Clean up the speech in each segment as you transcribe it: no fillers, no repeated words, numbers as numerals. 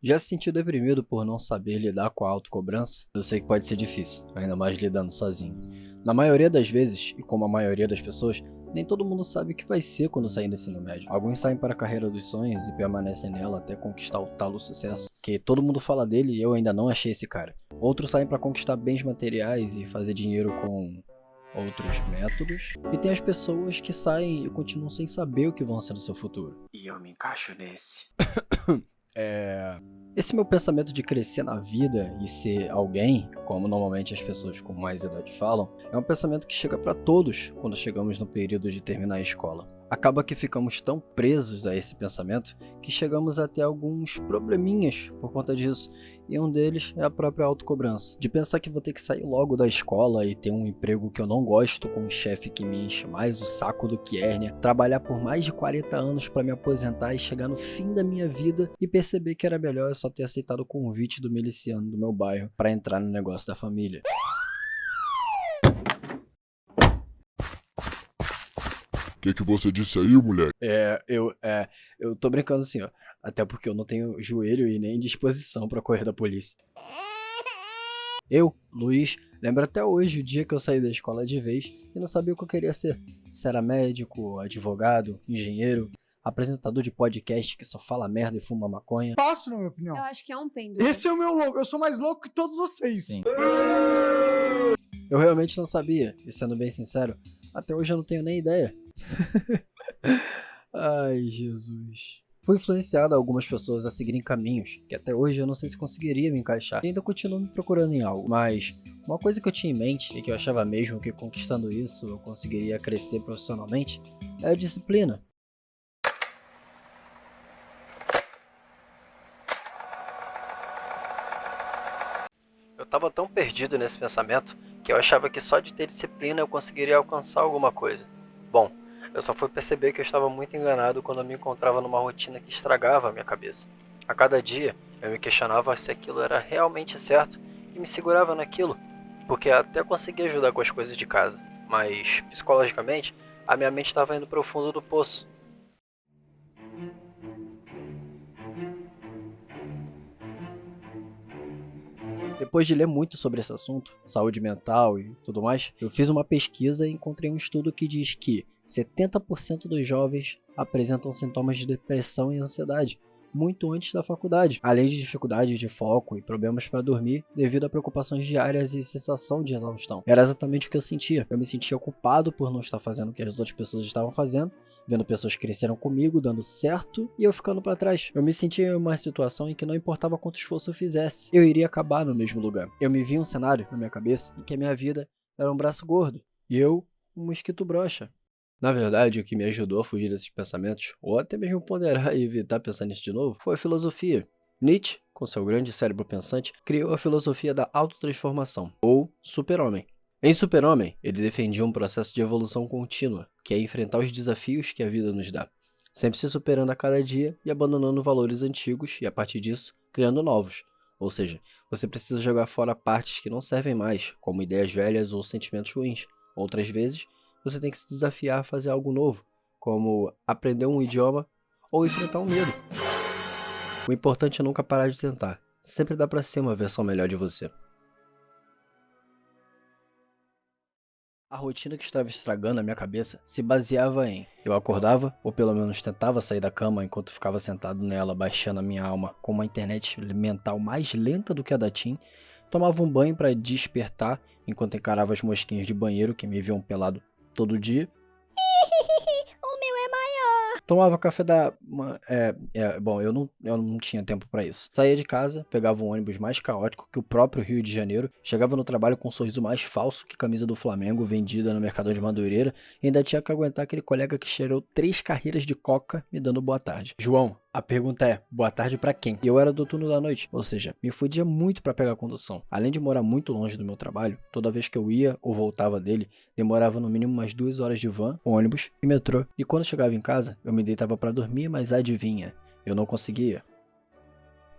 Já se sentiu deprimido por não saber lidar com a autocobrança? Eu sei que pode ser difícil, ainda mais lidando sozinho. Na maioria das vezes, e como a maioria das pessoas, nem todo mundo sabe o que vai ser quando sair do ensino médio. Alguns saem para a carreira dos sonhos e permanecem nela até conquistar o tal sucesso, que todo mundo fala dele e eu ainda não achei esse cara. Outros saem para conquistar bens materiais e fazer dinheiro com outros métodos. E tem as pessoas que saem e continuam sem saber o que vão ser no seu futuro. E eu me encaixo nesse. Esse meu pensamento de crescer na vida e ser alguém, como normalmente as pessoas com mais idade falam, é um pensamento que chega para todos quando chegamos no período de terminar a escola. Acaba que ficamos tão presos a esse pensamento que chegamos a ter alguns probleminhas por conta disso, e um deles é a própria autocobrança. De pensar que vou ter que sair logo da escola e ter um emprego que eu não gosto, com um chefe que me enche mais o saco do que hérnia, trabalhar por mais de 40 anos para me aposentar e chegar no fim da minha vida e perceber que era melhor eu só ter aceitado o convite do miliciano do meu bairro para entrar no negócio da família. Que você disse aí, moleque? Eu tô brincando assim, ó. Até porque eu não tenho joelho e nem disposição pra correr da polícia. Eu, Luiz, lembro até hoje o dia que eu saí da escola de vez e não sabia o que eu queria ser. Se era médico, advogado, engenheiro, apresentador de podcast que só fala merda e fuma maconha. Fácil, na minha opinião. Eu acho que é um pêndulo. Esse é o meu louco. Eu sou mais louco que todos vocês. Sim. Eu realmente não sabia, e sendo bem sincero, até hoje eu não tenho nem ideia. Ai, Jesus. Fui influenciado a algumas pessoas a seguirem caminhos que até hoje eu não sei se conseguiria me encaixar e ainda continuo me procurando em algo. Mas uma coisa que eu tinha em mente e que eu achava mesmo que conquistando isso eu conseguiria crescer profissionalmente é a disciplina. Eu tava tão perdido nesse pensamento que eu achava que só de ter disciplina eu conseguiria alcançar alguma coisa. Bom, eu só fui perceber que eu estava muito enganado quando eu me encontrava numa rotina que estragava a minha cabeça. A cada dia, eu me questionava se aquilo era realmente certo e me segurava naquilo, porque até conseguia ajudar com as coisas de casa, mas, psicologicamente, a minha mente estava indo para o fundo do poço. Depois de ler muito sobre esse assunto, saúde mental e tudo mais, eu fiz uma pesquisa e encontrei um estudo que diz que 70% dos jovens apresentam sintomas de depressão e ansiedade muito antes da faculdade, além de dificuldades de foco e problemas para dormir devido a preocupações diárias e sensação de exaustão. Era exatamente o que eu sentia. Eu me sentia culpado por não estar fazendo o que as outras pessoas estavam fazendo, vendo pessoas que cresceram comigo, dando certo, e eu ficando para trás. Eu me sentia em uma situação em que não importava quanto esforço eu fizesse, eu iria acabar no mesmo lugar. Eu me vi um cenário na minha cabeça em que a minha vida era um braço gordo, e eu, um mosquito broxa. Na verdade, o que me ajudou a fugir desses pensamentos, ou até mesmo ponderar e evitar pensar nisso de novo, foi a filosofia. Nietzsche, com seu grande cérebro pensante, criou a filosofia da autotransformação, ou super-homem. Em Super-Homem, ele defendia um processo de evolução contínua, que é enfrentar os desafios que a vida nos dá, sempre se superando a cada dia e abandonando valores antigos e, a partir disso, criando novos. Ou seja, você precisa jogar fora partes que não servem mais, como ideias velhas ou sentimentos ruins. Outras vezes, você tem que se desafiar a fazer algo novo, como aprender um idioma ou enfrentar um medo. O importante é nunca parar de tentar. Sempre dá pra ser uma versão melhor de você. A rotina que estava estragando a minha cabeça se baseava em: eu acordava, ou pelo menos tentava sair da cama enquanto ficava sentado nela baixando a minha alma com uma internet mental mais lenta do que a da Tim, tomava um banho para despertar enquanto encarava as mosquinhas de banheiro que me viam pelado todo dia. O meu é maior. Tomava café da... Bom, eu não tinha tempo pra isso. Saía de casa, pegava um ônibus mais caótico que o próprio Rio de Janeiro, chegava no trabalho com um sorriso mais falso que camisa do Flamengo vendida no Mercadão de Madureira e ainda tinha que aguentar aquele colega que cheirou 3 carreiras de coca me dando boa tarde. João, a pergunta é, boa tarde pra quem? E eu era do turno da noite, ou seja, me fudia muito pra pegar a condução. Além de morar muito longe do meu trabalho, toda vez que eu ia ou voltava dele, demorava no mínimo umas 2 horas de van, ônibus e metrô. E quando chegava em casa, eu me deitava pra dormir, mas adivinha, eu não conseguia.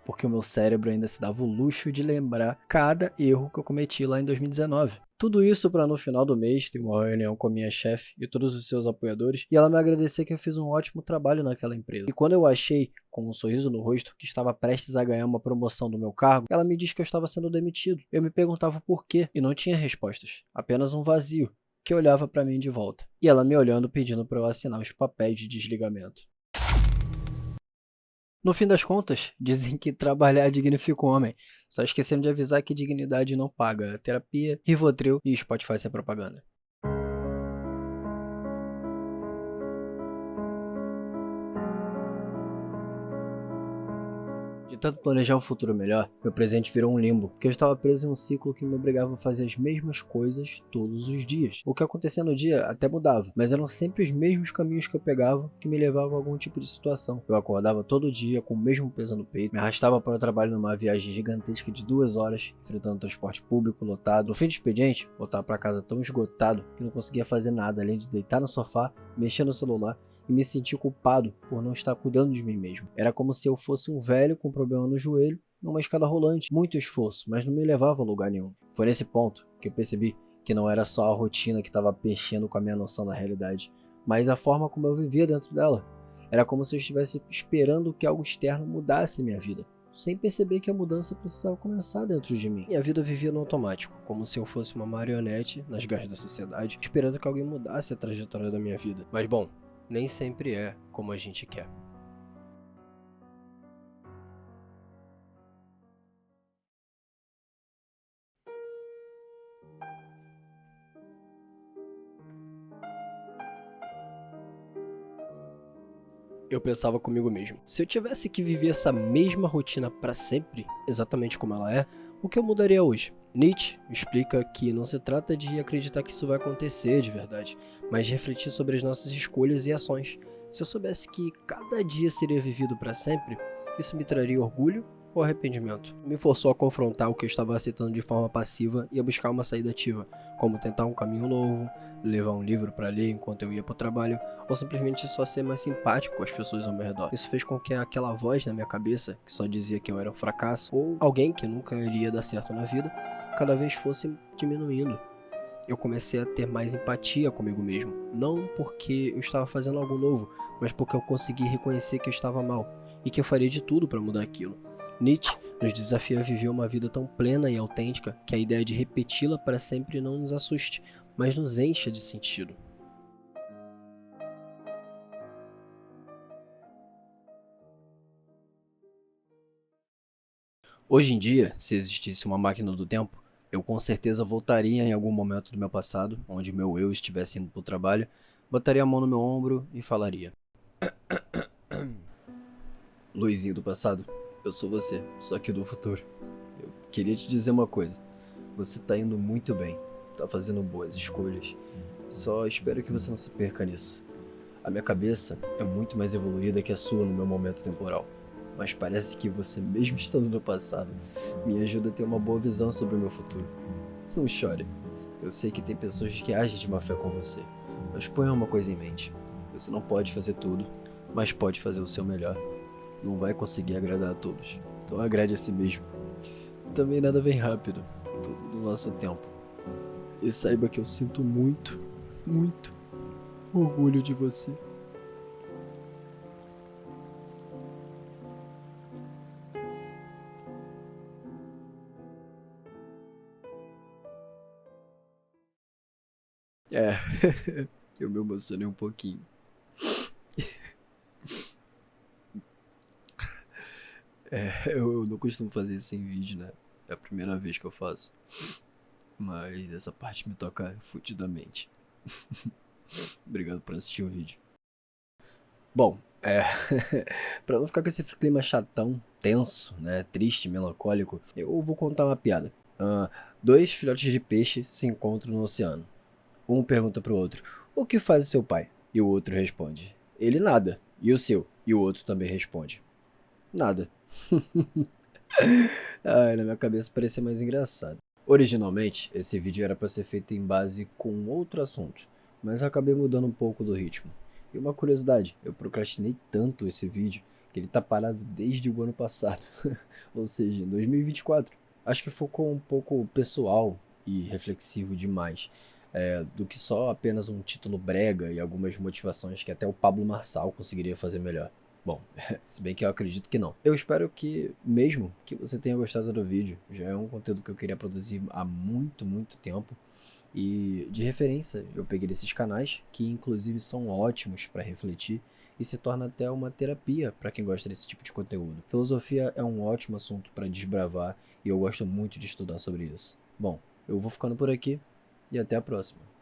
porque o meu cérebro ainda se dava o luxo de lembrar cada erro que eu cometi lá em 2019. Tudo isso para no final do mês ter uma reunião com a minha chefe e todos os seus apoiadores e ela me agradecer que eu fiz um ótimo trabalho naquela empresa. E quando eu achei, com um sorriso no rosto, que estava prestes a ganhar uma promoção do meu cargo, ela me disse que eu estava sendo demitido. Eu me perguntava por quê e não tinha respostas, apenas um vazio que olhava para mim de volta. E ela me olhando pedindo para eu assinar os papéis de desligamento. No fim das contas, dizem que trabalhar dignifica o homem. Só esquecendo de avisar que dignidade não paga terapia, Rivotril e Spotify sem propaganda. De tanto planejar um futuro melhor, meu presente virou um limbo, porque eu estava preso em um ciclo que me obrigava a fazer as mesmas coisas todos os dias. O que acontecia no dia até mudava, mas eram sempre os mesmos caminhos que eu pegava que me levavam a algum tipo de situação. Eu acordava todo dia com o mesmo peso no peito, me arrastava para o trabalho numa viagem gigantesca de 2 horas, enfrentando transporte público lotado. No fim do expediente, voltava para casa tão esgotado que não conseguia fazer nada além de deitar no sofá, mexer no celular e me senti culpado por não estar cuidando de mim mesmo. Era como se eu fosse um velho com problema no joelho, numa escada rolante. Muito esforço, mas não me levava a lugar nenhum. Foi nesse ponto que eu percebi que não era só a rotina que estava mexendo com a minha noção da realidade, mas a forma como eu vivia dentro dela. Era como se eu estivesse esperando que algo externo mudasse a minha vida, sem perceber que a mudança precisava começar dentro de mim. Minha vida vivia no automático, como se eu fosse uma marionete nas garras da sociedade, esperando que alguém mudasse a trajetória da minha vida. Mas bom, nem sempre é como a gente quer. Eu pensava comigo mesmo, se eu tivesse que viver essa mesma rotina para sempre, exatamente como ela é, o que eu mudaria hoje? Nietzsche explica que não se trata de acreditar que isso vai acontecer de verdade, mas de refletir sobre as nossas escolhas e ações. Se eu soubesse que cada dia seria vivido para sempre, isso me traria orgulho ou arrependimento? Me forçou a confrontar o que eu estava aceitando de forma passiva e a buscar uma saída ativa, como tentar um caminho novo, levar um livro para ler enquanto eu ia para o trabalho, ou simplesmente só ser mais simpático com as pessoas ao meu redor. Isso fez com que aquela voz na minha cabeça, que só dizia que eu era um fracasso, ou alguém que nunca iria dar certo na vida, cada vez fosse diminuindo. Eu comecei a ter mais empatia comigo mesmo, não porque eu estava fazendo algo novo, mas porque eu consegui reconhecer que eu estava mal, e que eu faria de tudo para mudar aquilo. Nietzsche nos desafia a viver uma vida tão plena e autêntica que a ideia de repeti-la para sempre não nos assuste, mas nos encha de sentido. Hoje em dia, se existisse uma máquina do tempo, eu com certeza voltaria em algum momento do meu passado, onde meu eu estivesse indo para o trabalho, botaria a mão no meu ombro e falaria: Luizinho do passado, eu sou você, só que do futuro. Eu queria te dizer uma coisa, você tá indo muito bem, tá fazendo boas escolhas, só espero que você não se perca nisso. A minha cabeça é muito mais evoluída que a sua no meu momento temporal, mas parece que você, mesmo estando no passado, me ajuda a ter uma boa visão sobre o meu futuro. Não chore, eu sei que tem pessoas que agem de má fé com você, mas ponha uma coisa em mente, você não pode fazer tudo, mas pode fazer o seu melhor. Não vai conseguir agradar a todos, então agrade a si mesmo. Também nada vem rápido, tudo no nosso tempo. E saiba que eu sinto muito, muito orgulho de você. Eu me emocionei um pouquinho. Eu não costumo fazer isso em vídeo, né? É a primeira vez que eu faço. Mas essa parte me toca fudidamente. Obrigado por assistir o vídeo. Bom, pra não ficar com esse clima chatão, tenso, né? Triste, melancólico, eu vou contar uma piada. 2 filhotes de peixe se encontram no oceano. Um pergunta pro outro: o que faz o seu pai? E o outro responde: ele nada. E o seu? E o outro também responde: nada. Ai, na minha cabeça parecia mais engraçado. Originalmente, esse vídeo era para ser feito em base com outro assunto, mas eu acabei mudando um pouco do ritmo. E uma curiosidade, eu procrastinei tanto esse vídeo que ele tá parado desde o ano passado, ou seja, em 2024. Acho que focou um pouco pessoal e reflexivo demais, do que só apenas um título brega e algumas motivações que até o Pablo Marçal conseguiria fazer melhor. Bom, se bem que eu acredito que não. Eu espero que, mesmo que você tenha gostado do vídeo, já é um conteúdo que eu queria produzir há muito, muito tempo. E de referência, eu peguei desses canais, que inclusive são ótimos para refletir e se torna até uma terapia para quem gosta desse tipo de conteúdo. Filosofia é um ótimo assunto para desbravar e eu gosto muito de estudar sobre isso. Bom, eu vou ficando por aqui e até a próxima.